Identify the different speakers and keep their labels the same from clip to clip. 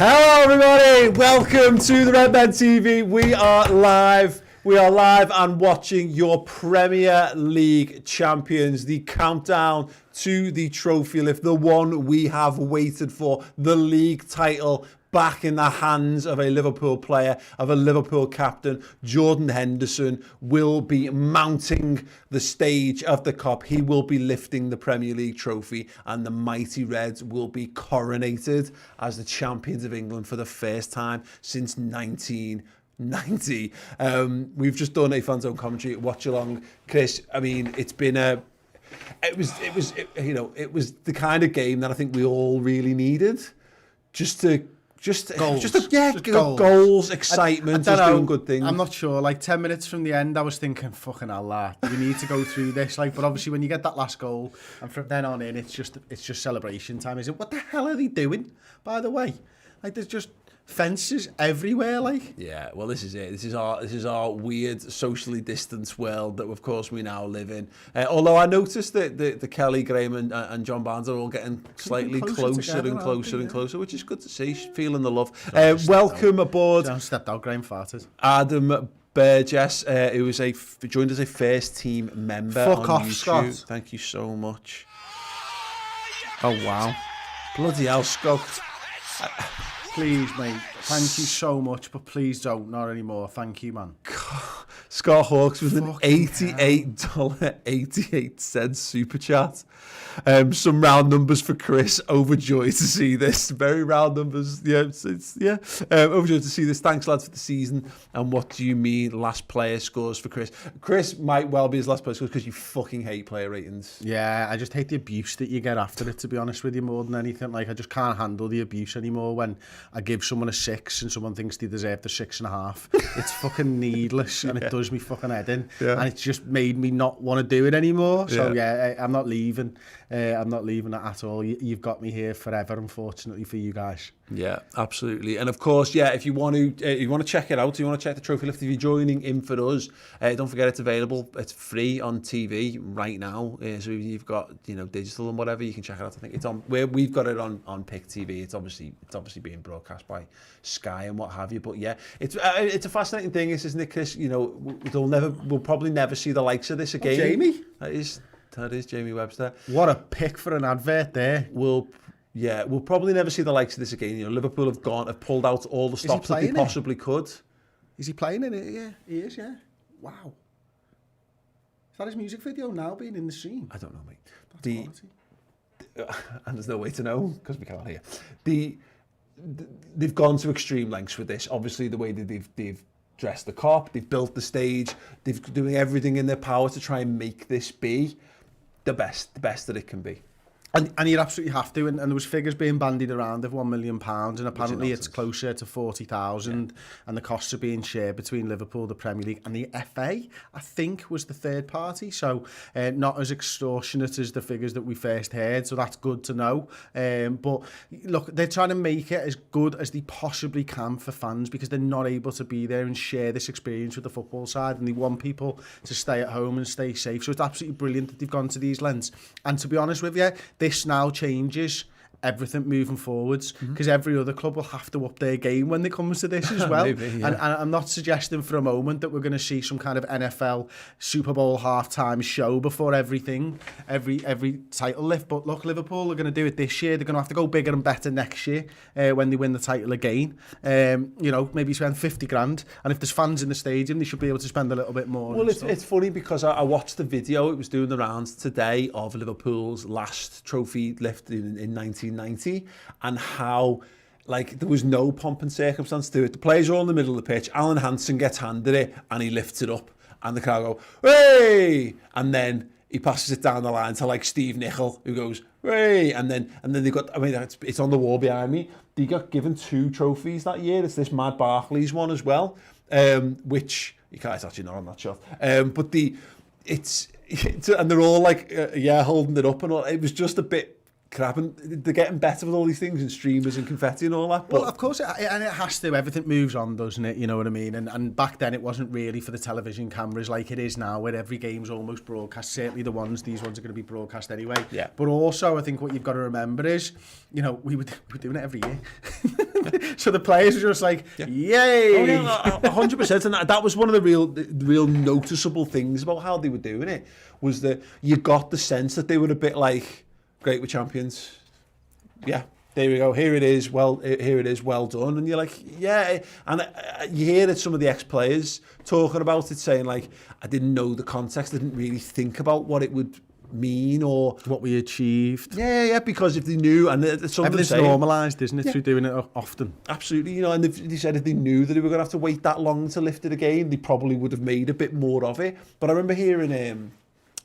Speaker 1: Hello everybody, welcome to the Red Men TV. We are live and watching your Premier League champions, the countdown to the trophy lift, the one we have waited for, the league title back in the hands of a Liverpool player, of a Liverpool captain. Jordan Henderson will be mounting the stage of the Kop. He will be lifting the Premier League trophy, and the mighty Reds will be coronated as the champions of England for the first time since 1990. We've just done a fan zone commentary watch along. Chris, I mean, it was the kind of game that I think we all really needed, goals, excitement, just doing good things.
Speaker 2: I'm not sure. Like 10 minutes from the end, I was thinking, fucking hell, lad, we need to go through this. Like, but obviously, when you get that last goal, and from then on in, it's just celebration time. Is it? What the hell are they doing? By the way, like, there's just fences everywhere, like.
Speaker 1: Yeah, well, this is it. This is our weird socially distanced world that, of course, we now live in. Although I noticed that the Kelly, Graham and John Barnes are all getting slightly closer and closer, which is good to see. Feeling the love. Welcome aboard.
Speaker 2: Don't step out, Graham farted.
Speaker 1: Adam Burgess, who joined as a first team member on YouTube.
Speaker 2: Scott.
Speaker 1: Thank you so much. Oh wow, bloody hell, Scott.
Speaker 2: Please, mate. Thank you so much, but please don't. Not anymore. Thank you, man.
Speaker 1: Scott Hawks with an $88.88 super chat. Some round numbers for Chris. Overjoyed to see this. Very round numbers. Yeah, overjoyed to see this. Thanks, lads, for the season. And what do you mean last player scores for Chris? Chris might well be his last player scores because you fucking hate player ratings.
Speaker 2: Yeah, I just hate the abuse that you get after it, to be honest with you, more than anything. Like, I just can't handle the abuse anymore when I give someone a 6 and someone thinks they deserve the 6.5. It's fucking needless, and it does me fucking head in. Yeah. And it's just made me not want to do it anymore. So I'm not leaving. I'm not leaving it at all. You've got me here forever, unfortunately, for you guys.
Speaker 1: Yeah, absolutely. And of course, if you want to check it out, you want to check the trophy lift, if you're joining in for us, don't forget it's available. It's free on TV right now. So you've got digital and whatever, you can check it out. I think it's on we've got it on Pick TV. It's obviously being broadcast by Sky and what have you. But yeah, it's a fascinating thing, isn't it, Chris? We'll probably never see the likes of this again.
Speaker 2: Jamie?
Speaker 1: That is Jamie Webster.
Speaker 2: What a pick for an advert there.
Speaker 1: We'll probably never see the likes of this again. Liverpool have pulled out all the stops that they possibly could.
Speaker 2: Is he playing in it? Yeah, he is, yeah. Wow. Is that his music video now being in the stream?
Speaker 1: I don't know, mate.
Speaker 2: That's
Speaker 1: and there's no way to know because we can't hear. They've gone to extreme lengths with this. Obviously, the way that they've dressed the Kop, they've built the stage, they've doing everything in their power to try and make this be the best that it can be.
Speaker 2: And you'd absolutely have to, and there was figures being bandied around of £1 million, and apparently it's closer to 40,000, and the costs are being shared between Liverpool, the Premier League, and the FA, I think, was the third party, so not as extortionate as the figures that we first heard, so that's good to know. But look, they're trying to make it as good as they possibly can for fans, because they're not able to be there and share this experience with the football side, and they want people to stay at home and stay safe, so it's absolutely brilliant that they've gone to these lengths. And to be honest with you, this now changes everything moving forwards, because every other club will have to up their game when it comes to this as well.
Speaker 1: Maybe, yeah.
Speaker 2: And I'm not suggesting for a moment that we're going to see some kind of NFL Super Bowl halftime show before every title lift. But look, Liverpool are going to do it this year. They're going to have to go bigger and better next year when they win the title again. Maybe spend 50 grand. And if there's fans in the stadium, they should be able to spend a little bit more.
Speaker 1: Well, it's funny because I watched the video. It was doing the rounds today of Liverpool's last trophy lift in 1990, and how there was no pomp and circumstance to it. The players are all in the middle of the pitch. Alan Hansen gets handed it and he lifts it up and the crowd go, "Hey!" And then he passes it down the line to Steve Nicol, who goes, "Hey!" And then they got, it's on the wall behind me. They got given 2 trophies that year. It's this Mad Barclays one as well, which you guys actually know, I'm not sure. But it's and they're all holding it up and all. It was just a bit crap, and they're getting better with all these things and streamers and confetti and all that. But
Speaker 2: well, of course, and it has to. Everything moves on, doesn't it? You know what I mean? And back then, it wasn't really for the television cameras like it is now, where every game's almost broadcast. Certainly, these ones are going to be broadcast anyway.
Speaker 1: Yeah.
Speaker 2: But also, I think what you've got to remember is, we were doing it every year. So the players were just like, yay!
Speaker 1: Oh, yeah, 100%. And that was one of the real noticeable things about how they were doing it, was that you got the sense that they were a bit like, great, we're champions. Yeah, there we go. Here it is. Well, done. And you're like, yeah. And you hear that some of the ex-players talking about it, saying like, I didn't know the context. I didn't really think about what it would mean or
Speaker 2: what we achieved.
Speaker 1: Yeah, because if they knew, and
Speaker 2: everything's normalised, isn't it, through doing it often?
Speaker 1: Absolutely, you know, and they said if they knew that they were going to have to wait that long to lift it again, they probably would have made a bit more of it. But I remember hearing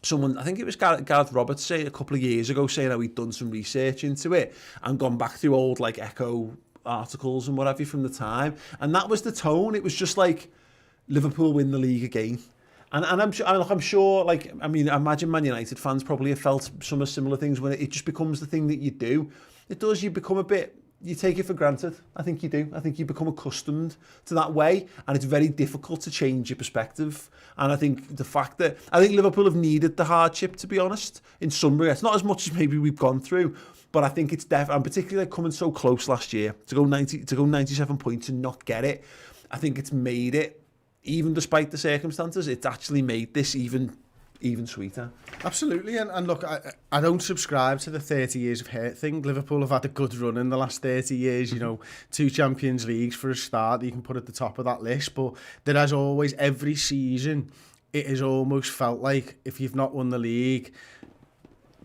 Speaker 1: someone, I think it was Gareth Roberts, say a couple of years ago, saying how he'd done some research into it and gone back through old like Echo articles and what have you from the time, and that was the tone. It was just like, Liverpool win the league again. And I'm sure, like, I mean, I imagine Man United fans probably have felt some similar things when it just becomes the thing that you do. It does, you become a bit, you take it for granted. I think you do. I think you become accustomed to that way, and it's very difficult to change your perspective. And I think the fact that, I think Liverpool have needed the hardship, to be honest, in some regards. Not as much as maybe we've gone through, but I think it's definitely, and particularly coming so close last year, to go 97 points and not get it, I think it's made it, even despite the circumstances, it's actually made this even sweeter.
Speaker 2: Absolutely, and look, I don't subscribe to the 30 years of hate thing. Liverpool have had a good run in the last 30 years, you know, 2 Champions Leagues for a start that you can put at the top of that list, but there has always, every season, it has almost felt like if you've not won the league,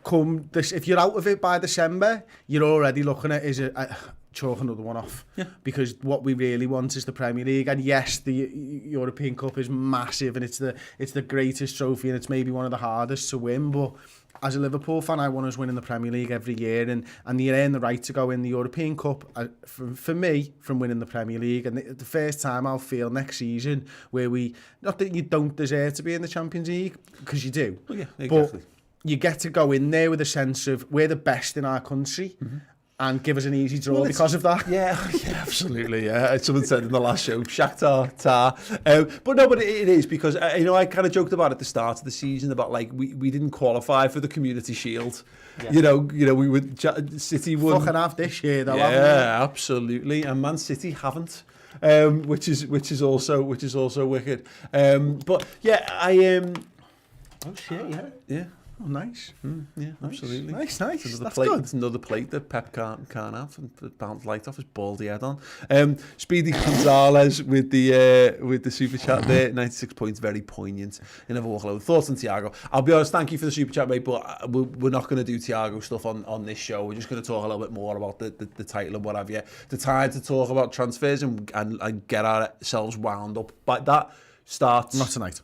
Speaker 2: if you're out of it by December, you're already looking at, is it... chalk another one off, because what we really want is the Premier League. And yes, the European Cup is massive, and it's the greatest trophy, and it's maybe one of the hardest to win. But as a Liverpool fan, I want us winning the Premier League every year, and you earn the right to go in the European Cup for me from winning the Premier League. And the first time I'll feel next season where we, not that you don't deserve to be in the Champions League, because you do,
Speaker 1: well, yeah, exactly.
Speaker 2: But you get to go in there with a sense of we're the best in our country. And give us an easy draw because of that.
Speaker 1: Yeah, absolutely. Yeah, someone said in the last show, Shakhtar, Tar. But it is because you know, I kind of joked about at the start of the season about like we didn't qualify for the Community Shield. Yeah. You know, we would City won.
Speaker 2: Fucking have this year, though.
Speaker 1: Yeah, absolutely. And Man City haven't, which is also wicked. But yeah,
Speaker 2: oh shit,
Speaker 1: yeah.
Speaker 2: Oh, nice.
Speaker 1: Yeah, absolutely.
Speaker 2: Nice. That's
Speaker 1: plate,
Speaker 2: good.
Speaker 1: It's another plate that Pep can't have and bounce light off his baldy head on. Speedy Gonzalez with the super chat there, 96 points, very poignant. You never walk alone. Thoughts on Thiago? I'll be honest, thank you for the super chat, mate, but we're not going to do Thiago stuff on this show. We're just going to talk a little bit more about the title and what have you. The time to talk about transfers and get ourselves wound up. But that starts...
Speaker 2: Not tonight.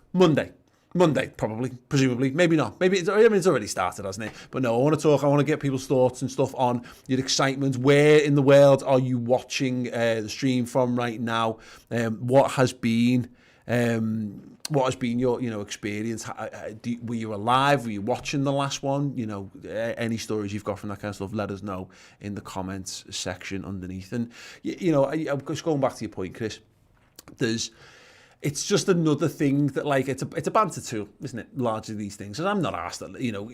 Speaker 1: Monday, probably, presumably, maybe not. Maybe it's already started, hasn't it? But no, I want to get people's thoughts and stuff on your excitement. Where in the world are you watching the stream from right now? What has been your experience? Were you alive? Were you watching the last one? You know, any stories you've got from that kind of stuff, let us know in the comments section underneath. And you know, I'm just going back to your point, Chris. It's just another thing that, like, it's a banter tool, isn't it? Largely these things, and I'm not asked that. You know,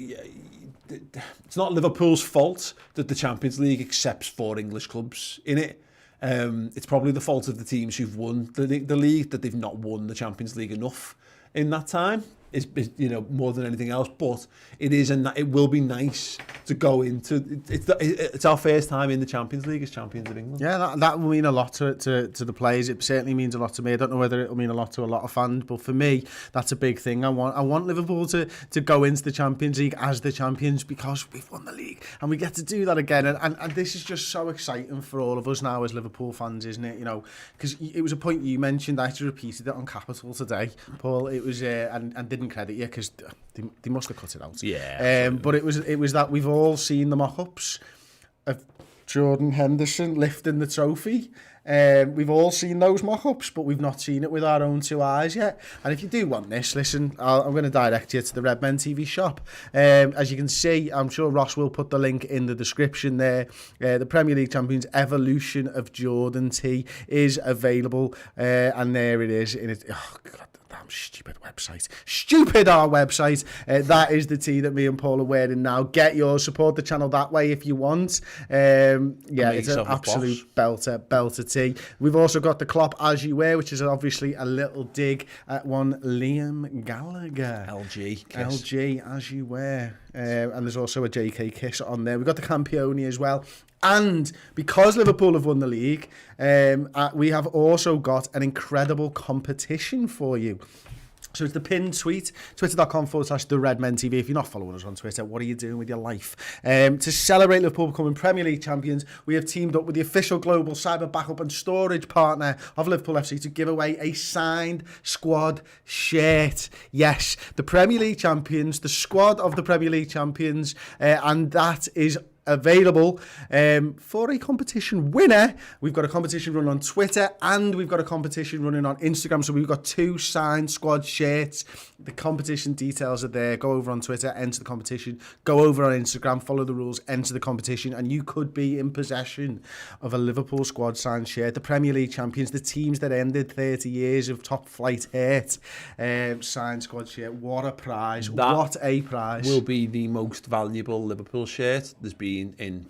Speaker 1: it's not Liverpool's fault that the Champions League accepts 4 English clubs in it. It's probably the fault of the teams who've won the league that they've not won the Champions League enough in that time. Is you know, more than anything else, but it will be nice to go into it's our first time in the Champions League as champions of England.
Speaker 2: Yeah, that will mean a lot to the players. It certainly means a lot to me. I don't know whether it will mean a lot to a lot of fans, but for me, that's a big thing. I want Liverpool to go into the Champions League as the champions, because we've won the league and we get to do that again. And this is just so exciting for all of us now as Liverpool fans, isn't it? You know, because it was a point you mentioned. I actually repeated it on Capital today, Paul. It was and didn't credit you because they must have cut it out.
Speaker 1: Yeah.
Speaker 2: But it was that we've all seen the mock-ups of Jordan Henderson lifting the trophy. We've all seen those mock-ups, but we've not seen it with our own 2 eyes yet. And if you do want this, listen, I'm going to direct you to the Red Men TV shop. As you can see, I'm sure Ross will put the link in the description there. The Premier League Champions Evolution of Jordan T is available, and there it is. Oh God, Damn stupid website. Stupid our website. That is the tee that me and Paul are wearing now. Get yours. Support the channel that way if you want. It's an absolute belter tee. We've also got the Klopp As You Wear, which is obviously a little dig at one Liam Gallagher. LG As You Wear. And there's also a JK Kiss on there. We've got the Campione as well. And because Liverpool have won the league, we have also got an incredible competition for you. So it's the pinned tweet, twitter.com/TheRedmenTV. If you're not following us on Twitter, what are you doing with your life? To celebrate Liverpool becoming Premier League champions, we have teamed up with the official global cyber backup and storage partner of Liverpool FC to give away a signed squad shirt. Yes, the Premier League champions, the squad of the Premier League champions, and that is available for a competition winner. We've got a competition running on Twitter and we've got a competition running on Instagram. So we've got 2 signed squad shirts. The competition details are there. Go over on Twitter, enter the competition. Go over on Instagram, follow the rules, enter the competition, and you could be in possession of a Liverpool squad signed shirt. The Premier League champions, the teams that ended 30 years of top flight hurt, signed squad shirt. What a prize. What a prize.
Speaker 1: Will be the most valuable Liverpool shirt there's been in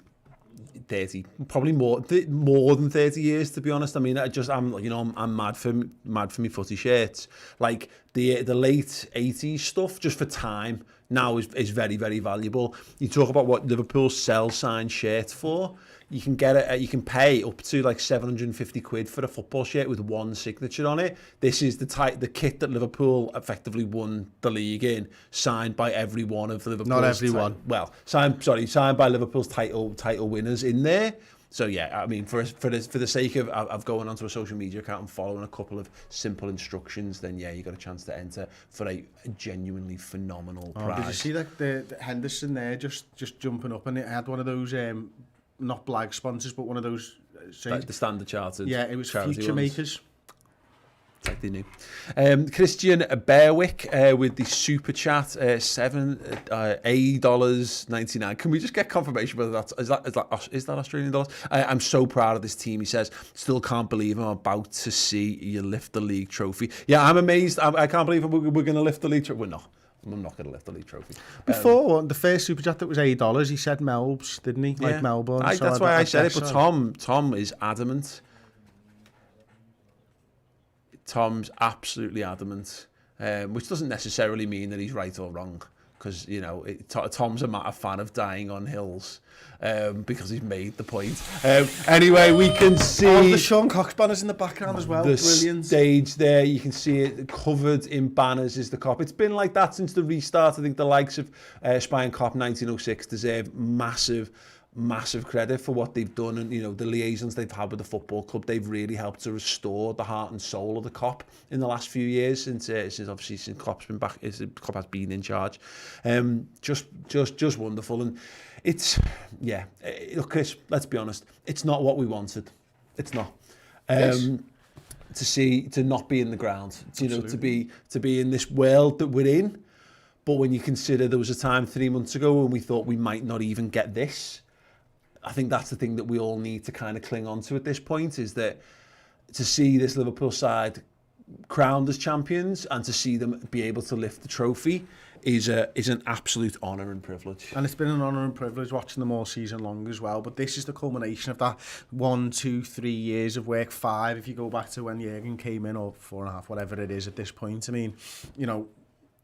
Speaker 1: 30, probably more than 30 years, to be honest. I mean, I'm mad for me footy shirts. Like the late 80s stuff, just for time now is very, very valuable. You talk about what Liverpool sell signed shirts for. You can get it. You can pay up to like 750 quid for a football shirt with one signature on it. This is the kit that Liverpool effectively won the league in, signed by every one of Liverpool's.
Speaker 2: Not everyone.
Speaker 1: Signed by Liverpool's title winners in there. So yeah, I mean, for the sake of going onto a social media account and following a couple of simple instructions, then yeah, you got a chance to enter for a genuinely phenomenal prize.
Speaker 2: Did you see that the Henderson there just jumping up, and it had one of those not Blag sponsors, but one of those
Speaker 1: like the Standard Chartered.
Speaker 2: Yeah, it was Future
Speaker 1: ones.
Speaker 2: Makers.
Speaker 1: Like they knew. Christian Berwick with the super chat, $7.99. Can we just get confirmation whether is that Australian dollars? I'm so proud of this team. He says, still can't believe I'm about to see you lift the league trophy. Yeah, I'm amazed. I can't believe we're going to lift the league trophy. We're not. I'm not going to lift the league trophy.
Speaker 2: Before, the first super chat that was $8, he said Melbs, didn't he? Like Melbourne.
Speaker 1: That's why I said it, but Tom is adamant. Tom's absolutely adamant, which doesn't necessarily mean that he's right or wrong, because Tom's a fan of dying on hills, because he's made the point. Anyway, we can see
Speaker 2: the Sean Cox banners in the background as well.
Speaker 1: The
Speaker 2: Brilliant
Speaker 1: stage there, you can see it covered in banners is the Kop. It's been like that since the restart. I think the likes of Spy and Kop 1906 deserve massive credit for what they've done, and the liaisons they've had with the football club. They've really helped to restore the heart and soul of the Kop in the last few years, since Kop's been back, Kop has been in charge. Just wonderful, and it's look, Chris, let's be honest, it's not what we wanted. It's not. To not be in the ground, to be in this world that we're in. But when you consider there was a time 3 months ago when we thought we might not even get this, I think that's the thing that we all need to kind of cling on to at this point, is that to see this Liverpool side crowned as champions and to see them be able to lift the trophy is an absolute honour and privilege.
Speaker 2: And it's been an honour and privilege watching them all season long as well. But this is the culmination of that 1, 2, 3 years of work, 5 if you go back to when Jurgen came in, or 4.5, whatever it is at this point. I mean,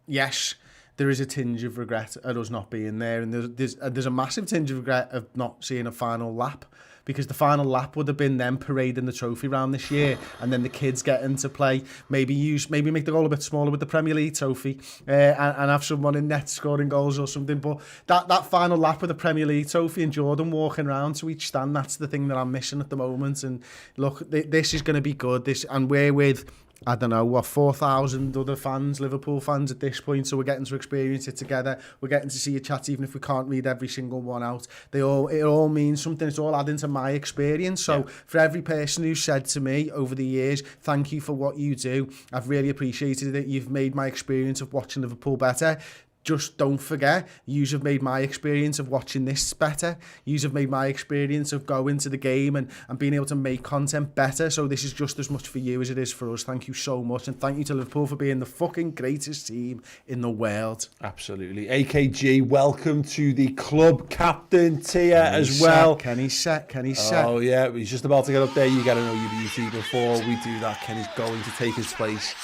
Speaker 2: yes, there is a tinge of regret at us not being there, and there's a massive tinge of regret of not seeing a final lap, because the final lap would have been them parading the trophy round this year, and then the kids getting to play, maybe make the goal a bit smaller with the Premier League trophy, and have someone in net scoring goals or something. But that final lap with the Premier League trophy and Jordan walking around to each stand, that's the thing that I'm missing at the moment. And look, this is going to be good. And we're with, I don't know, 4,000 other fans, Liverpool fans at this point, so we're getting to experience it together. We're getting to see a chat, even if we can't read every single one out. It all means something. It's all adding to my experience. So for every person who's said to me over the years, thank you for what you do, I've really appreciated it. You've made my experience of watching Liverpool better. just don't forget, yous have made my experience of watching this better. Yous have made my experience of going to the game and being able to make content better. So this is just as much for you as it is for us. Thank you so much. And thank you to Liverpool for being the fucking greatest team in the world.
Speaker 1: Absolutely. AKG, welcome to the club captain tier as well.
Speaker 2: Kenny's set.
Speaker 1: Oh, yeah. He's just about to get up there. You got to know your beauty. Before we do that, Kenny's going to take his place.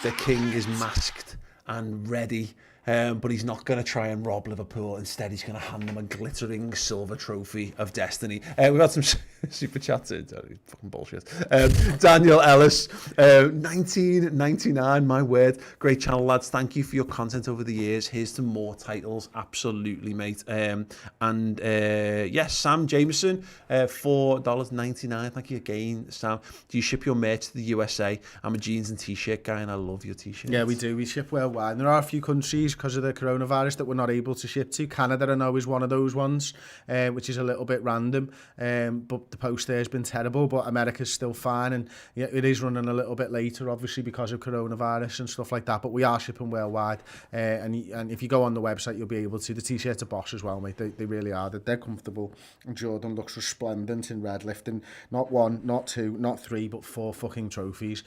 Speaker 1: The king is masked and ready. But he's not going to try and rob Liverpool. Instead, he's going to hand them a glittering silver trophy of destiny. We've had some super chats in. Fucking bullshit. Daniel Ellis, 1999, my word. Great channel, lads. Thank you for your content over the years. Here's to more titles. Absolutely, mate. Yes, Sam Jameson, $4.99. Thank you again, Sam. Do you ship your merch to the USA? I'm a jeans and t-shirt guy, and I love your t-shirts.
Speaker 2: Yeah, we do. We ship worldwide. And there are a few countries because of the coronavirus that we're not able to ship to. Canada, I know, is one of those ones, which is a little bit random. But the post there has been terrible. But America's still fine, and yeah, it is running a little bit later, obviously because of coronavirus and stuff like that. But we are shipping worldwide, and if you go on the website, you'll be able to. The t-shirts are Bosch as well, mate. They really are. They're comfortable. And Jordan looks resplendent in red, lifting not one, not two, not three, but 4 fucking trophies.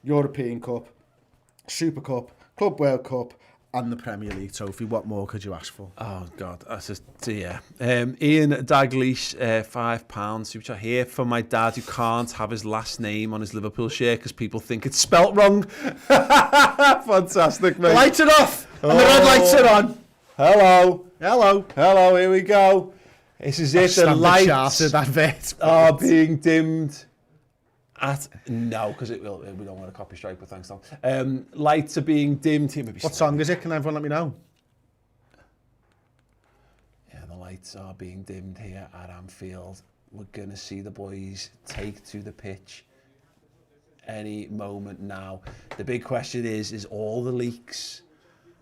Speaker 2: European Cup, Super Cup, Club World Cup, and the Premier League trophy. What more could you ask for?
Speaker 1: Oh, God. That's just, yeah. Ian Daglish, £5. Super chat here for my dad who can't have his last name on his Liverpool shirt because people think it's spelt wrong. Fantastic, mate.
Speaker 2: The lights are off, and the red lights are on.
Speaker 1: Hello, here we go. This is it. The lights are being dimmed. No, because we don't want a copy strike, but thanks, Tom. Lights are being dimmed here.
Speaker 2: What song is it? Can everyone let me know?
Speaker 1: Yeah, the lights are being dimmed here at Anfield. We're going to see the boys take to the pitch any moment now. The big question is all the leaks,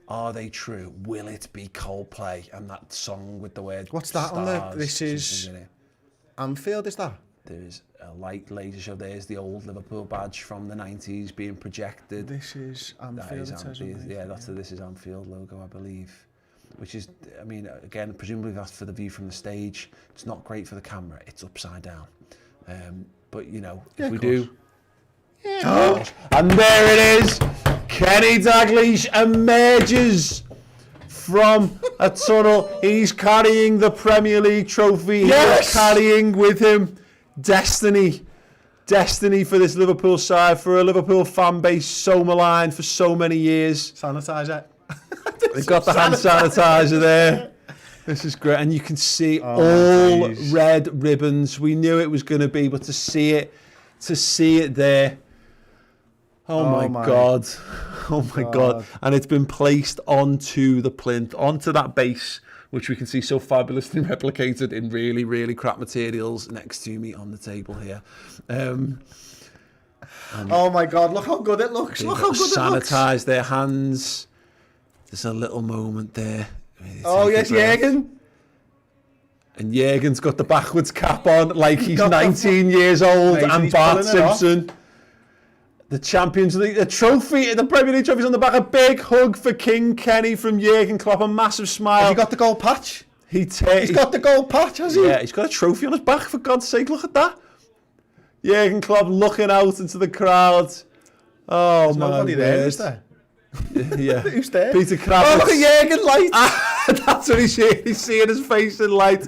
Speaker 1: are they true? Will it be Coldplay and that song with the word
Speaker 2: What's that
Speaker 1: stars,
Speaker 2: on the... This is Anfield, is that?
Speaker 1: There's a light laser show. There's the old Liverpool badge from the 90s being projected.
Speaker 2: This is Anfield.
Speaker 1: That is Anfield. Yeah, that's the This Is Anfield logo, I believe. Which is, I mean, again, presumably that's for the view from the stage. It's not great for the camera. It's upside down. But, you know, if we do... Yeah. And there it is. Kenny Dalglish emerges from a tunnel. He's carrying the Premier League trophy.
Speaker 2: Yes!
Speaker 1: He's carrying with him destiny for this Liverpool side, for a Liverpool fan base so maligned for so many years.
Speaker 2: Sanitizer.
Speaker 1: They've got the hand sanitizer there. This is great, and you can see all red ribbons. We knew it was going to be, but to see it there. Oh my God. Oh my God. And it's been placed onto the plinth, onto that base, which we can see so fabulously replicated in really, really crap materials next to me on the table here.
Speaker 2: Oh my God, look how good it looks. Look how good it looks.
Speaker 1: Sanitize their hands. There's a little moment there.
Speaker 2: Oh yes, Jürgen.
Speaker 1: And Jürgen's got the backwards cap on like he's 19 years old. And Bart Simpson. The Champions League, the trophy, the Premier League trophy's on the back. A big hug for King Kenny from Jürgen Klopp. A massive smile.
Speaker 2: Has he got the gold patch?
Speaker 1: He's
Speaker 2: got the gold patch, has he?
Speaker 1: Yeah, he's got a trophy on his back, for God's sake. Look at that. Jürgen Klopp looking out into the crowd. Oh,
Speaker 2: There's
Speaker 1: my
Speaker 2: nobody there, is there?
Speaker 1: Yeah.
Speaker 2: Who's there?
Speaker 1: Peter Kravitz.
Speaker 2: Oh, look at Jürgen light.
Speaker 1: That's what he's seeing. He's seeing his face in light.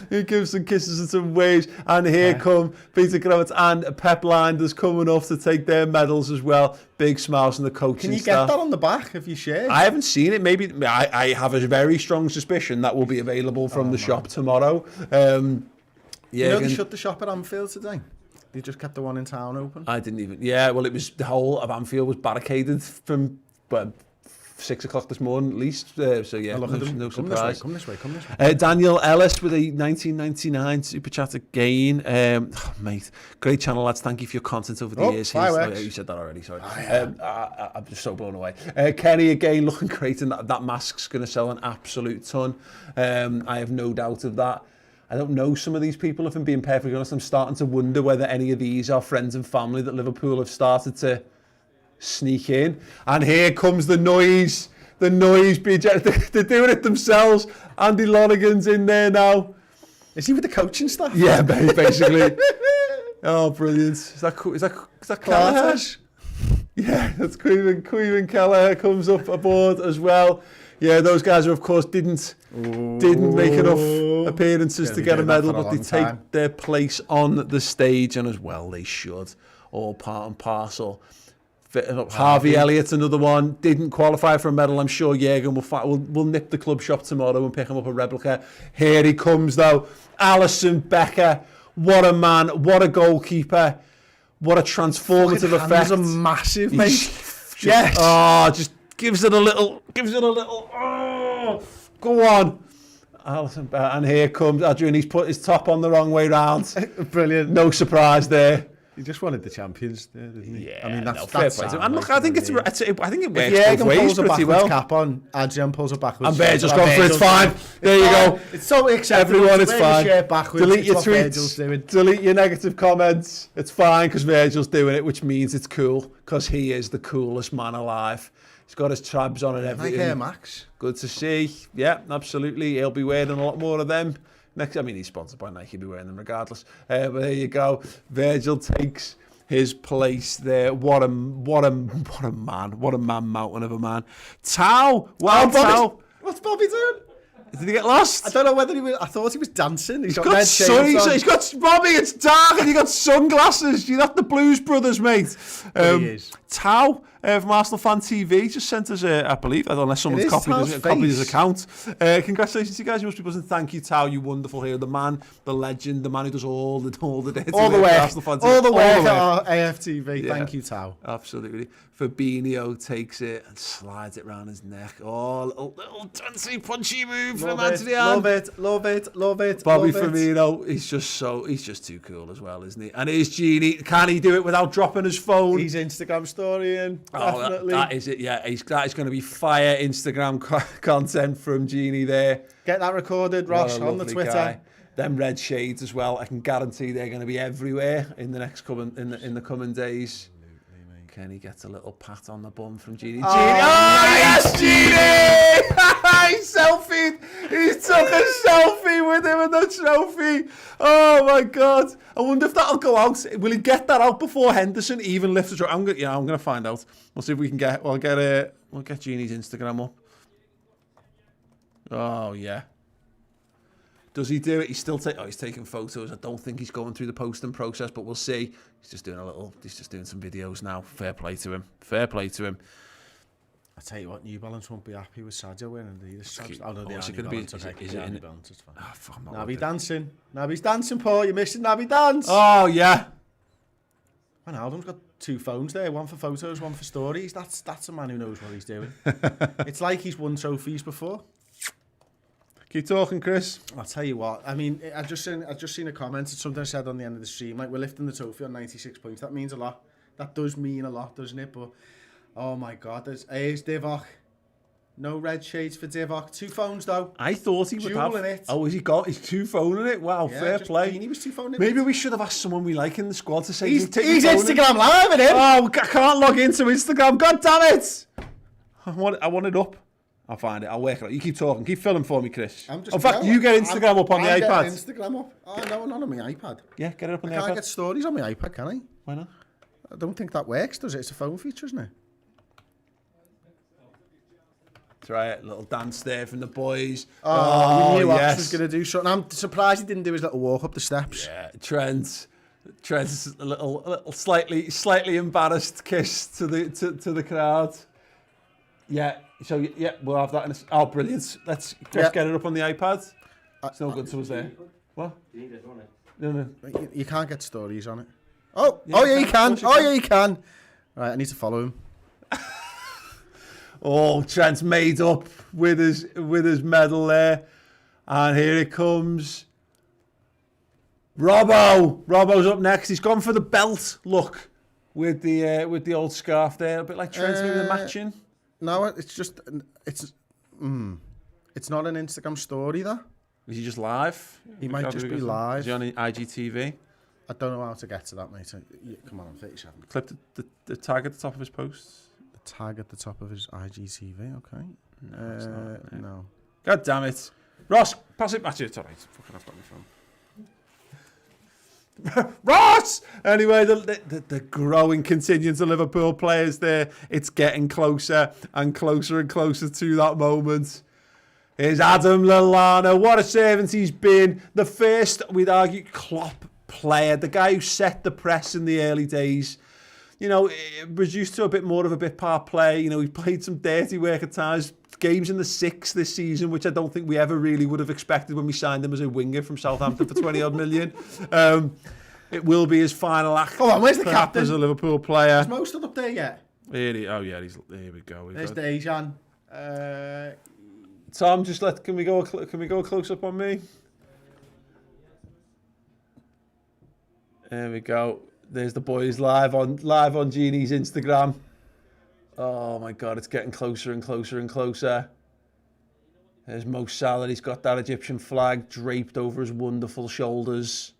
Speaker 1: He gives some kisses and some waves. And here come Peter Kravitz and Pep Linders coming off to take their medals as well. Big smiles from the coaching staff.
Speaker 2: Can you get that on the back of your shirt?
Speaker 1: I haven't seen it. Maybe I have a very strong suspicion that will be available from the shop tomorrow.
Speaker 2: You know they shut the shop at Anfield today? They just kept the one in town open?
Speaker 1: I didn't even... Yeah, well, it was... The whole of Anfield was barricaded from... 6 o'clock this morning at least, so yeah, no surprise.
Speaker 2: Come this way.
Speaker 1: Daniel Ellis with a 1999 super chat again. Mate, great channel, lads. Thank you for your content over the years. You said that already, sorry. I'm just so blown away. Kenny again looking great, and that mask's going to sell an absolute ton. I have no doubt of that. I don't know some of these people, if I'm being perfectly honest. I'm starting to wonder whether any of these are friends and family that Liverpool have started to sneak in. And here comes the noise. the noise being... They're doing it themselves. Andy Lonergan's in there now.
Speaker 2: Is he with the coaching staff?
Speaker 1: Yeah, basically. Oh, brilliant. Is that Kelleher? Yeah, that's Queen Kelleher comes up aboard as well. Yeah, those guys, of course, didn't make enough appearances to get a medal, but they take their place on the stage, and as well they should. All part and parcel. Harvey Elliott, another one, didn't qualify for a medal. I'm sure Jürgen will nip the club shop tomorrow and pick him up a replica. Here he comes, though. Alisson Becker. What a man. What a goalkeeper. What a transformative effect.
Speaker 2: Hands are massive, mate.
Speaker 1: Yes. Oh, just gives it a little. Oh, go on. Alisson Becker. And here comes Adrian. He's put his top on the wrong way round.
Speaker 2: Brilliant.
Speaker 1: No surprise there.
Speaker 2: He just wanted the champions there, didn't he?
Speaker 1: Yeah,
Speaker 2: I mean, that's
Speaker 1: fair play to him. And look, I think it works both ways
Speaker 2: pulls a
Speaker 1: pretty
Speaker 2: backwards
Speaker 1: well.
Speaker 2: cap on, Adrian pulls a backwards.
Speaker 1: And Virgil's gone for it's fine. There you go.
Speaker 2: It's so acceptable.
Speaker 1: Everyone, it's fine.
Speaker 2: Delete your tweets.
Speaker 1: Delete your negative comments. It's fine because Virgil's doing it, which means it's cool because he is the coolest man alive. He's got his tabs on and everything.
Speaker 2: Like Air Max.
Speaker 1: Good to see. Yeah, absolutely. He'll be wearing a lot more of them. Next, I mean, he's sponsored by Nike. He'll be wearing them regardless. But there you go. Virgil takes his place there. What a man. What a man mountain of a man. Tao. Wow, Tao.
Speaker 2: What's Bobby doing?
Speaker 1: Did he get lost?
Speaker 2: I don't know whether he was. I thought he was dancing. He's got red
Speaker 1: sun,
Speaker 2: on.
Speaker 1: He's got Bobby. It's dark, and you got sunglasses. You're not the Blues Brothers, mate.
Speaker 2: He is.
Speaker 1: Tao from Arsenal Fan TV just sent us, I believe, unless someone's copied his account. Congratulations, you guys. You must be buzzing. Thank you, Tao. You wonderful hero, the man, the legend, the man who does all the dirty
Speaker 2: all the
Speaker 1: work.
Speaker 2: Work at AFTV. Yeah. Thank you, Tao.
Speaker 1: Absolutely. Fabinho takes it and slides it round his neck. Oh, little dancey, punchy move from Anthony.
Speaker 2: Love it.
Speaker 1: Bobby Firmino, he's just too cool as well, isn't he? And here's Genie. Can he do it without dropping his phone?
Speaker 2: He's Instagram storying. Definitely.
Speaker 1: That is it. Yeah, that is going to be fire Instagram content from Genie there.
Speaker 2: Get that recorded, Ross, on the Twitter.
Speaker 1: Guy. Them red shades as well. I can guarantee they're going to be everywhere in the next coming days. Kenny gets a little pat on the bum from Genie. Yes, Genie! He selfied. He took a selfie with him and the trophy. Oh my God! I wonder if that'll go out. Will he get that out before Henderson even lifts the trophy? I'm going to find out. We'll see if we can get. We'll get Genie's Instagram up. Oh yeah. Does he do it? He's taking photos. I don't think he's going through the posting process, but we'll see. He's just doing some videos now. Fair play to him.
Speaker 2: I tell you what, New Balance won't be happy with Sadio winning the straps. Oh no,
Speaker 1: is it going to be? Is it in
Speaker 2: Balance? It's fine. Oh, fuck, Naby dancing. Naby's dancing, Paul. You're missing Naby dance.
Speaker 1: Oh yeah.
Speaker 2: Ronaldo's got two phones there, one for photos, one for stories. That's a man who knows what he's doing. It's like he's won trophies before.
Speaker 1: Keep talking, Chris.
Speaker 2: I'll tell you what. I mean, I just seen a comment. It's something I said on the end of the stream. Like, we're lifting the trophy on 96 points. That means a lot. That does mean a lot, doesn't it? But oh my God, there's Divock. No red shades for Divock. Two phones though.
Speaker 1: I thought he would have.
Speaker 2: It.
Speaker 1: Oh, has he got his two phoning it? Wow,
Speaker 2: yeah,
Speaker 1: fair play.
Speaker 2: He was two phoning
Speaker 1: Maybe we should have asked someone we like in the squad to say
Speaker 2: he's Instagram live at him.
Speaker 1: Oh, I can't log into Instagram. God damn it! I want it up. I'll find it. I'll work it out. You keep talking. Keep filming for me, Chris. In fact, you get Instagram up on the iPad.
Speaker 2: Instagram up. Oh, no, not on my iPad.
Speaker 1: Yeah, get it up on the iPad.
Speaker 2: I can't get stories on my iPad, can I?
Speaker 1: Why not?
Speaker 2: I don't think that works, does it? It's a phone feature, isn't it?
Speaker 1: Try it. Little dance there from the boys.
Speaker 2: We knew Ox was going to do something. I'm surprised he didn't do his little walk up the steps.
Speaker 1: Yeah, Trent's a little slightly embarrassed kiss to the crowd. Yeah, so yeah, we'll have that. Oh, brilliant! Let's get it up on the iPad. It's no good to us there. What? You need it on it. No.
Speaker 2: You can't get stories on it. Yeah, you can. You can. Right, I need to follow him.
Speaker 1: Oh, Trent's made up with his medal there, and here it comes. Robbo's up next. He's gone for the belt look with the old scarf there, a bit like Trent maybe the matching.
Speaker 2: No, it's not an Instagram story, though.
Speaker 1: Is he just live?
Speaker 2: He might just be live.
Speaker 1: Is he on IGTV?
Speaker 2: I don't know how to get to that, mate. Come on, I'm 37.
Speaker 1: Clip the tag at the top of his posts.
Speaker 2: The tag at the top of his IGTV, okay. No.
Speaker 1: God damn it. Ross, pass it back to you. It's all right. Fucking, I've got my phone. Ross! Anyway, the growing contingent of Liverpool players there. It's getting closer and closer and closer to that moment. Here's Adam Lallana. What a servant he's been. The first, we'd argue, Klopp player. The guy who set the press in the early days. You know, reduced to a bit more of a bit part play. You know, he played some dirty work at times. Games in the 6 this season, which I don't think we ever really would have expected when we signed him as a winger from Southampton for 20-odd million. It will be his final act.
Speaker 2: Hold on, where's the captain?
Speaker 1: As a Liverpool player.
Speaker 2: Is Mo still up there yet?
Speaker 1: Here we go.
Speaker 2: There's Dejan.
Speaker 1: Tom, can we go a close up on me? There we go. There's the boys live on Genie's Instagram. Oh my God, it's getting closer and closer and closer. There's Mo Salah. He's got that Egyptian flag draped over his wonderful shoulders.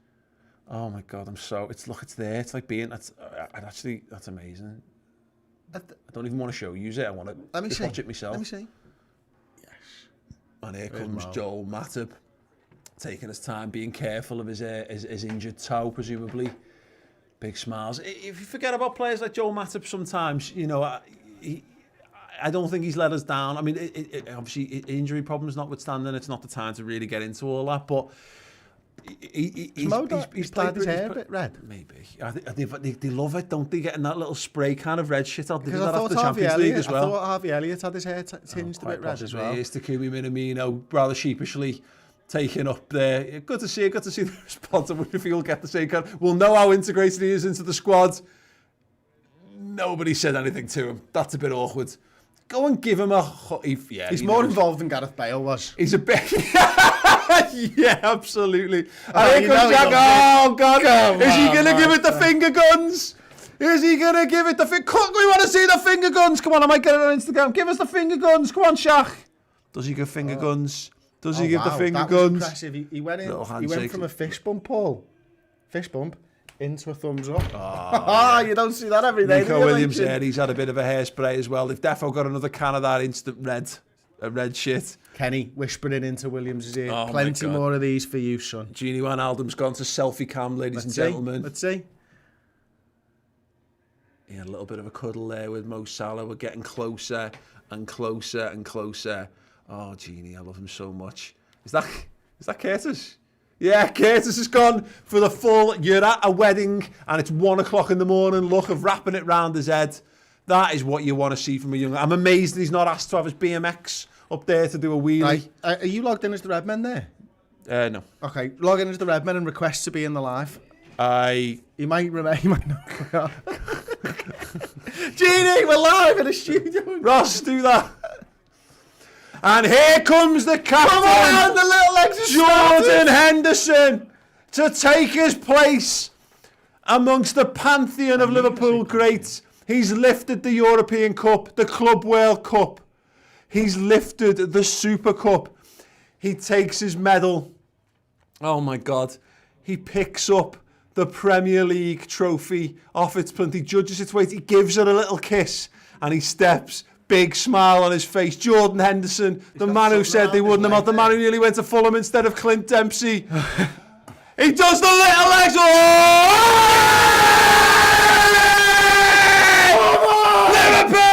Speaker 1: Oh my God, it's there. It's like being, that's amazing. I don't even want to show you it. I want to watch it myself.
Speaker 2: Let me see. Yes.
Speaker 1: And here comes Joel Matip, taking his time, being careful of his injured toe, presumably. Big smiles. If you forget about players like Joel Matip sometimes, you know, I don't think he's let us down. I mean, obviously, injury problems notwithstanding, it's not the time to really get into all that, but he's
Speaker 2: dyed his hair a bit red.
Speaker 1: Maybe. They love it, don't they? Getting that little spray kind of red shit out. They do that
Speaker 2: after
Speaker 1: Champions League as well.
Speaker 2: I thought Harvey Elliott had his hair tinged a bit red as well.
Speaker 1: Here's Takumi Minamino, rather sheepishly taken up there. Good to see the response of Winfield get the same card. We'll know how integrated he is into the squad. Nobody said anything to him. That's a bit awkward. Go and give him a...
Speaker 2: He's more involved than Gareth Bale was.
Speaker 1: He's a bit... Yeah, absolutely. And here comes Jack. Oh, God. Is he going to give it the finger guns? Is he going to give it the finger... We want to see the finger guns. Come on, I might get it on Instagram. Give us the finger guns. Come on, Shaq. Does he give finger guns? Does he give the finger guns?
Speaker 2: Impressive. He went in. He went from a fist bump, Paul. Fist bump into a thumbs up. Oh, you don't see that every day.
Speaker 1: Nico Williams there. He's had a bit of a hairspray as well. They've definitely got another can of that instant red shit.
Speaker 2: Kenny whispering into Williams' ear. Oh, plenty more of these for you, son.
Speaker 1: Gini Wijnaldum's gone to selfie cam, ladies and gentlemen.
Speaker 2: Let's see.
Speaker 1: Yeah, a little bit of a cuddle there with Mo Salah. We're getting closer and closer and closer. Oh, Genie, I love him so much. Is that Curtis? Yeah, Curtis has gone for the full, you're at a wedding and it's 1 o'clock in the morning look of wrapping it round his head. That is what you want to see from a young... I'm amazed that he's not asked to have his BMX up there to do a wheelie.
Speaker 2: Are you logged in as the Redmen there?
Speaker 1: No.
Speaker 2: Okay, log in as the Redmen and request to be in the live. You might remember... You might know. Genie, we're live in a studio.
Speaker 1: Ross, do that. And here comes the captain,
Speaker 2: come on, the little legs
Speaker 1: Jordan Henderson, to take his place amongst the pantheon of Liverpool greats. He's lifted the European Cup, the Club World Cup. He's lifted the Super Cup. He takes his medal. Oh my God. He picks up the Premier League trophy off its plinth. He judges its weight. He gives it a little kiss and he steps. Big smile on his face. Jordan Henderson, the man who said they wouldn't have out, the man who nearly went to Fulham instead of Clint Dempsey. He does the little legs. Oh! Liverpool!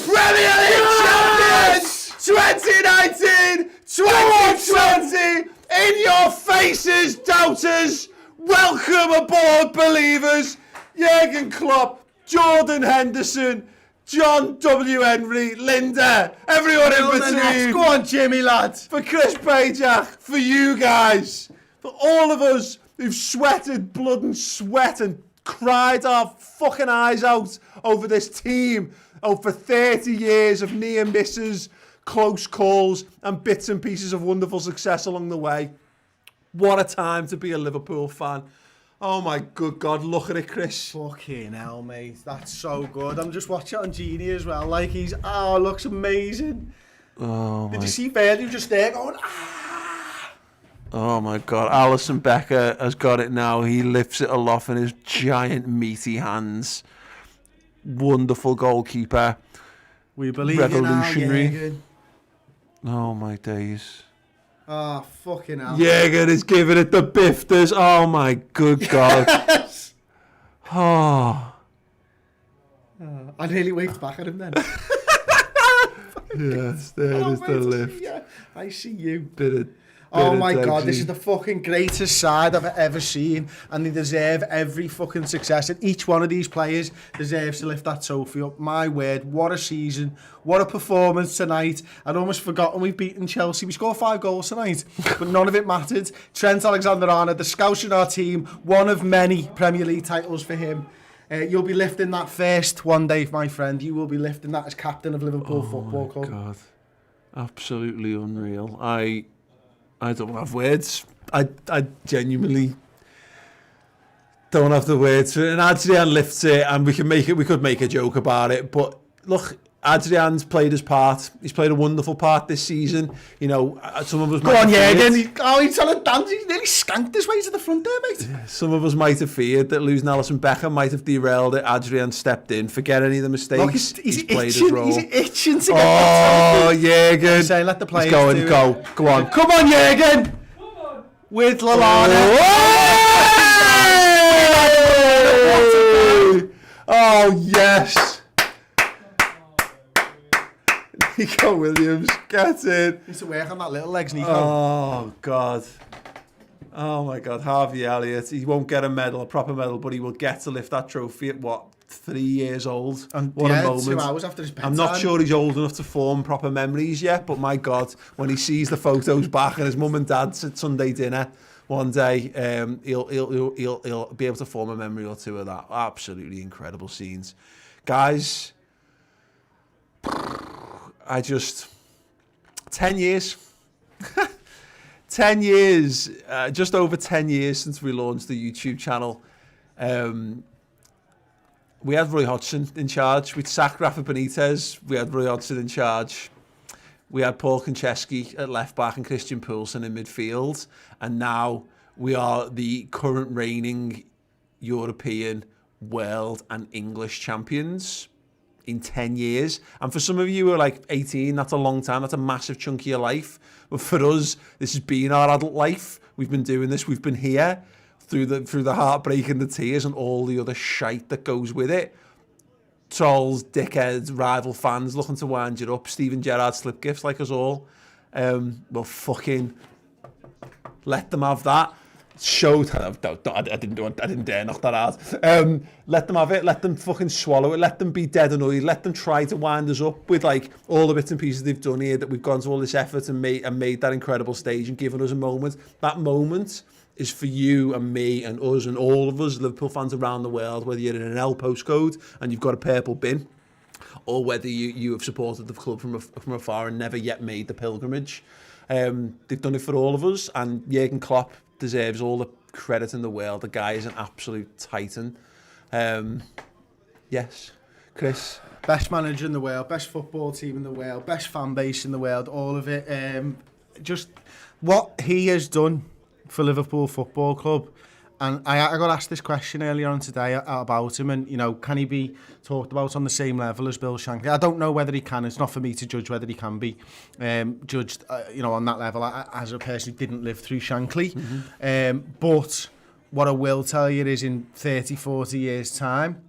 Speaker 1: Premier League champions! 2019, 2020. In your faces, doubters. Welcome aboard, believers. Jurgen Klopp, Jordan Henderson, John W. Henry, Linda, everyone in between.
Speaker 2: Go on, Jimmy, lads.
Speaker 1: For Chris Pajak, for you guys, for all of us who've sweated blood and sweat and cried our fucking eyes out over this team over 30 years of near misses, close calls, and bits and pieces of wonderful success along the way. What a time to be a Liverpool fan. Oh my good God, look at it, Chris.
Speaker 2: Fucking hell, mate. That's so good. I'm just watching it on Genie as well. Like, looks amazing.
Speaker 1: Oh,
Speaker 2: Did you see Verdi just there going, ah?
Speaker 1: Oh my God. Alisson Becker has got it now. He lifts it aloft in his giant meaty hands. Wonderful goalkeeper.
Speaker 2: We believe
Speaker 1: revolutionary.
Speaker 2: you now, Jürgen.
Speaker 1: Oh my days.
Speaker 2: Oh, fucking hell.
Speaker 1: Jürgen is giving it the bifters. Oh my good God.
Speaker 2: Yes.
Speaker 1: Oh.
Speaker 2: I nearly waved back at him then.
Speaker 1: Yes, there is the lift.
Speaker 2: I see you.
Speaker 1: Bit
Speaker 2: Oh
Speaker 1: of
Speaker 2: my God,
Speaker 1: dodgy.
Speaker 2: this is the fucking greatest side I've ever seen, and they deserve every fucking success, and each one of these players deserves to lift that trophy up. My word, what a season, what a performance tonight. I'd almost forgotten we've beaten Chelsea. We scored 5 goals tonight, but none of it mattered. Trent Alexander-Arnold, the scout in our team, one of many Premier League titles for him. You'll be lifting that first one day, my friend. You will be lifting that as captain of Liverpool Football Club.
Speaker 1: Oh my God, absolutely unreal. I don't have words. I genuinely don't have the words for it. And Adrian lifts it, and we could make a joke about it. But look, Adrian's played his part. He's played a wonderful part this season. You know, some of us
Speaker 2: Go on, Jürgen. He's trying to dance. He's nearly skanked his way to the front there, mate.
Speaker 1: Some of us might have feared that losing Alisson Becker might have derailed it. Adrian stepped in, forget any of the mistakes.
Speaker 2: Look, he's
Speaker 1: played
Speaker 2: itching.
Speaker 1: his role.
Speaker 2: He's itching to get that
Speaker 1: Oh, Jürgen.
Speaker 2: saying, let the players
Speaker 1: Go
Speaker 2: do
Speaker 1: on.
Speaker 2: it. Come on, Jürgen. With Lallana.
Speaker 1: Oh, yes. Nico Williams, get in.
Speaker 2: Needs to work on that little legs, Nico.
Speaker 1: Oh, God. Oh, my God. Harvey Elliott. He won't get a proper medal, but he will get to lift that trophy at, 3 years old?
Speaker 2: And
Speaker 1: what a moment.
Speaker 2: 2 hours after his bedtime.
Speaker 1: I'm not sure he's old enough to form proper memories yet, but my God, when he sees the photos back and his mum and dad's at Sunday dinner one day, he'll be able to form a memory or two of that. Absolutely incredible scenes. Guys, 10 years. 10 years, just over 10 years since we launched the YouTube channel. We had Roy Hodgson in charge. We'd sacked Rafa Benitez. We had Roy Hodgson in charge. We had Paul Konchesky at left back and Christian Poulsen in midfield. And now we are the current reigning European, world and English champions in 10 years. And for some of you who are like 18, that's a long time. That's a massive chunk of your life. But for us, this has been our adult life. We've been doing this. We've been here through the heartbreak and the tears and all the other shite that goes with it. Trolls, dickheads, rival fans looking to wind you up. Steven Gerrard slip gifts like us all. Well, fucking let them have that. I didn't dare knock that out. Let them have it. Let them fucking swallow it. Let them be dead annoyed. Let them try to wind us up with like all the bits and pieces they've done here, that we've gone to all this effort and made that incredible stage and given us a moment. That moment is for you and me and us and all of us Liverpool fans around the world, whether you're in an L postcode and you've got a purple bin, or whether you have supported the club from afar and never yet made the pilgrimage. They've done it for all of us, and Jurgen Klopp deserves all the credit in the world. The guy is an absolute titan. Yes, Chris.
Speaker 2: Best manager in the world, best football team in the world, best fan base in the world, all of it. Just what he has done for Liverpool Football Club. And I got asked this question earlier on today about him, and, you know, can he be talked about on the same level as Bill Shankly? I don't know whether he can. It's not for me to judge whether he can be judged, on that level, as a person who didn't live through Shankly. Mm-hmm. But what I will tell you is in 30, 40 years' time,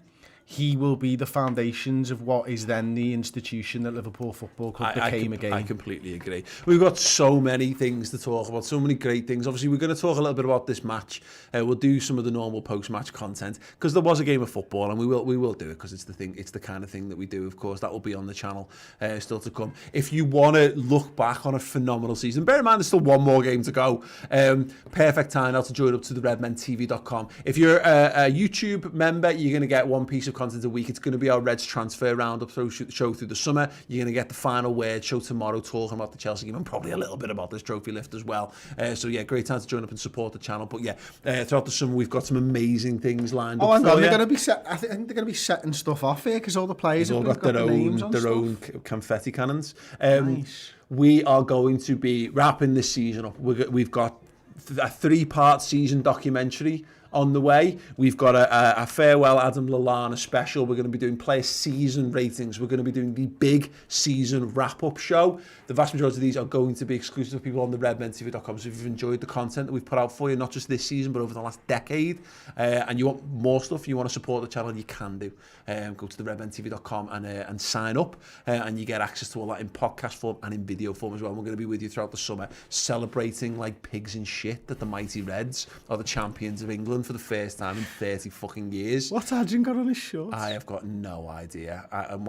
Speaker 2: he will be the foundations of what is then the institution that Liverpool Football Club became again.
Speaker 1: I completely agree. We've got so many things to talk about, so many great things. Obviously, we're going to talk a little bit about this match. We'll do some of the normal post-match content because there was a game of football, and we will do it because it's the thing. It's the kind of thing that we do. Of course, that will be on the channel still to come. If you want to look back on a phenomenal season, bear in mind there's still one more game to go. Perfect time now to join up to the redmentv.com. If you're a YouTube member, you're going to get one piece of content a week. It's going to be our Reds transfer roundup show through the summer. You're going to get the final word show tomorrow, talking about the Chelsea game and probably a little bit about this trophy lift as well. So yeah, great time to join up and support the channel. But yeah, throughout the summer we've got some amazing things lined up.
Speaker 2: They're going to be set. I think they're going to be setting stuff off here because all the players have got their own
Speaker 1: confetti cannons.
Speaker 2: Nice.
Speaker 1: We are going to be wrapping this season up. We've got a 3-part season documentary on the way. We've got a farewell Adam Lallana special. We're going to be doing player season ratings. We're going to be doing the big season wrap-up show. The vast majority of these are going to be exclusive to people on the redmentv.com. So if you've enjoyed the content that we've put out for you, not just this season, but over the last decade, and you want more stuff, you want to support the channel, you can do. Go to the redmentv.com and sign up, and you get access to all that in podcast form and in video form as well. And we're going to be with you throughout the summer, celebrating like pigs in shit that the mighty Reds are the champions of England for the first time in 30 fucking years.
Speaker 2: What's Adrian got on his shorts?
Speaker 1: I have got no idea.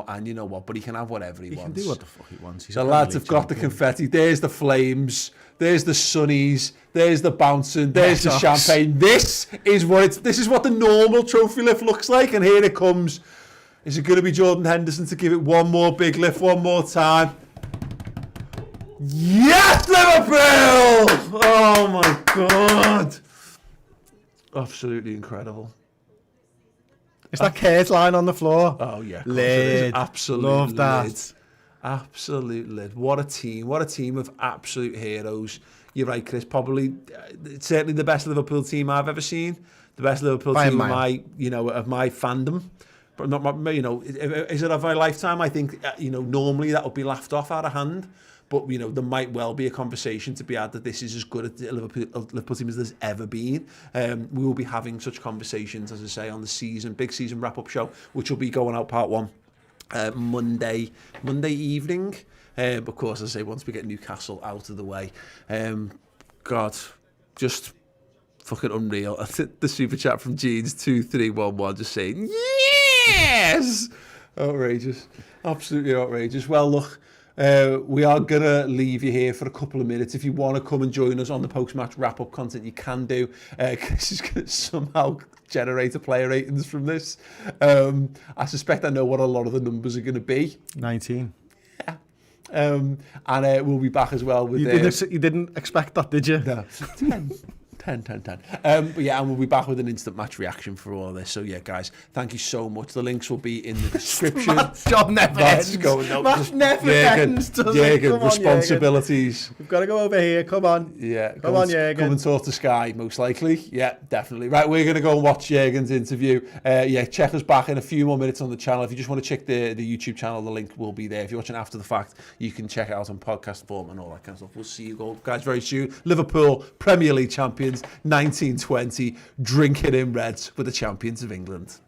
Speaker 1: And you know what? But he can have whatever he wants.
Speaker 2: He can do what the fuck he wants.
Speaker 1: The lads have got the confetti. There's the flames. There's the sunnies. There's the bouncing. There's the champagne. This is what the normal trophy lift looks like. And here it comes. Is it going to be Jordan Henderson to give it one more big lift one more time? Yes, Liverpool! Oh my God. Absolutely incredible.
Speaker 2: It's that Kurt line on the floor.
Speaker 1: Oh yeah.
Speaker 2: Lid.
Speaker 1: Absolutely.
Speaker 2: Love that.
Speaker 1: Lid. Absolute lid. What a team. What a team of absolute heroes. You're right, Chris. Probably, certainly the best Liverpool team I've ever seen. The best Liverpool team of my fandom. But not my, is it of my lifetime? I think, normally that would be laughed off out of hand. But, there might well be a conversation to be had that this is as good a Liverpool team as there's ever been. We will be having such conversations, as I say, on the big season wrap-up show, which will be going out part 1 Monday evening. Of course, as I say, once we get Newcastle out of the way. God, just fucking unreal. The super chat from Jeans2311 just saying, yes! Outrageous. Absolutely outrageous. Well, look, we are going to leave you here for a couple of minutes. If you want to come and join us on the post-match wrap-up content, you can do. Chris is going to somehow generate a player ratings from this. I suspect I know what a lot of the numbers are going to be.
Speaker 2: 19.
Speaker 1: Yeah. And we'll be back as well with...
Speaker 2: You didn't expect that, did you?
Speaker 1: No. 10. But yeah, and we'll be back with an instant match reaction for all of this. So yeah, guys, thank you so much. The links will be in the description.
Speaker 2: Matt's job never ends. Matt never ends, does it? Come on,
Speaker 1: responsibilities.
Speaker 2: We've got to go over here. Come on.
Speaker 1: Yeah.
Speaker 2: Come on, Jürgen.
Speaker 1: Come and talk to Sky, most likely. Yeah, definitely. Right, we're going to go and watch Jürgen's interview. Check us back in a few more minutes on the channel. If you just want to check the YouTube channel, the link will be there. If you're watching after the fact, you can check it out on podcast form and all that kind of stuff. We'll see you guys very soon. Liverpool, Premier League champions. 1920, drinking in Reds with the champions of England.